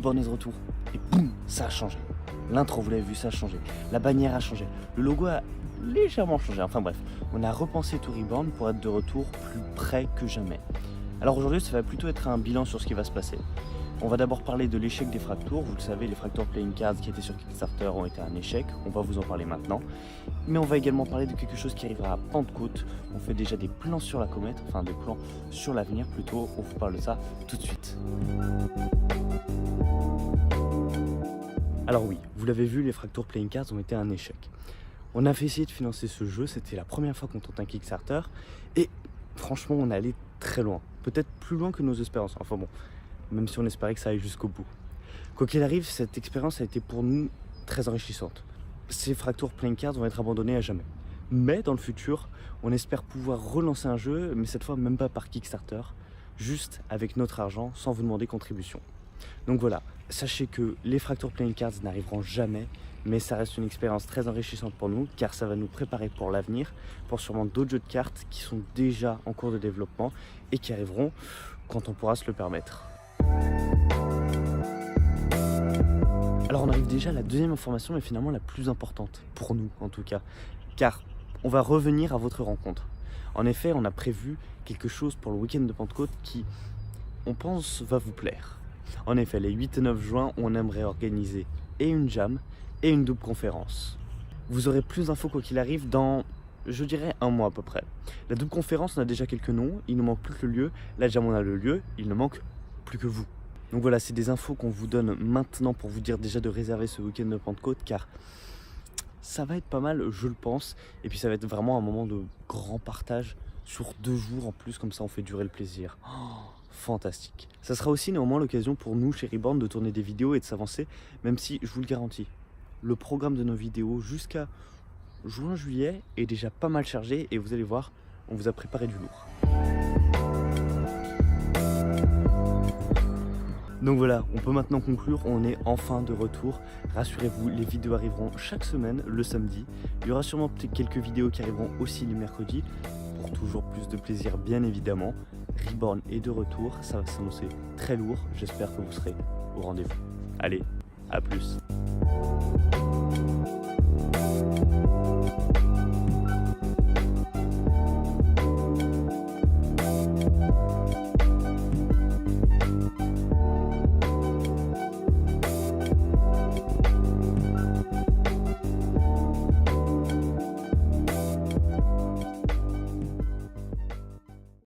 Reborn est de retour. Et boum, ça a changé. L'intro, vous l'avez vu, ça a changé. La bannière a changé. Le logo a légèrement changé. Enfin bref, on a repensé tout Reborn pour être de retour plus près que jamais. Alors aujourd'hui, ça va plutôt être un bilan sur ce qui va se passer. On va d'abord parler de l'échec des Fractures. Vous le savez, les Fractures Playing Cards qui étaient sur Kickstarter ont été un échec. On va vous en parler maintenant. Mais on va également parler de quelque chose qui arrivera à Pentecôte. On fait déjà des plans sur la comète, enfin des plans sur l'avenir plutôt. On vous parle de ça tout de suite. Alors oui, vous l'avez vu, les Fractures Playing Cards ont été un échec. On avait essayé de financer ce jeu, c'était la première fois qu'on tente un Kickstarter. Et franchement, on est allé très loin. Peut-être plus loin que nos espérances. Enfin bon, même si on espérait que ça aille jusqu'au bout. Quoi qu'il arrive, cette expérience a été pour nous très enrichissante. Ces Fractures Playing Cards vont être abandonnés à jamais. Mais dans le futur, on espère pouvoir relancer un jeu, mais cette fois même pas par Kickstarter, juste avec notre argent, sans vous demander contribution. Donc voilà, sachez que les Fractures Playing Cards n'arriveront jamais, mais ça reste une expérience très enrichissante pour nous, car ça va nous préparer pour l'avenir, pour sûrement d'autres jeux de cartes qui sont déjà en cours de développement et qui arriveront quand on pourra se le permettre. Alors on arrive déjà à la deuxième information, mais finalement la plus importante, pour nous en tout cas, car on va revenir à votre rencontre. En effet, on a prévu quelque chose pour le week-end de Pentecôte qui, on pense, va vous plaire. En effet, les 8 et 9 juin, on aimerait organiser et une jam et une double conférence. Vous aurez plus d'infos quoi qu'il arrive dans, je dirais, un mois à peu près. La double conférence, on a déjà quelques noms, il ne manque plus que le lieu. La jam, on a le lieu, il ne manque plus que vous. Donc voilà, c'est des infos qu'on vous donne maintenant pour vous dire déjà de réserver ce week-end de Pentecôte, car ça va être pas mal, je le pense. Et puis ça va être vraiment un moment de grand partage sur 2 jours en plus, comme ça on fait durer le plaisir. Oh, fantastique. Ça sera aussi néanmoins l'occasion pour nous chez Reborn de tourner des vidéos et de s'avancer, même si je vous le garantis, le programme de nos vidéos jusqu'à juin-juillet est déjà pas mal chargé et vous allez voir, on vous a préparé du lourd. Donc voilà, on peut maintenant conclure, on est enfin de retour. Rassurez-vous, les vidéos arriveront chaque semaine, le samedi. Il y aura sûrement peut-être quelques vidéos qui arriveront aussi les mercredis, pour toujours plus de plaisir bien évidemment. Reborn est de retour, ça va s'annoncer très lourd, j'espère que vous serez au rendez-vous. Allez, à plus.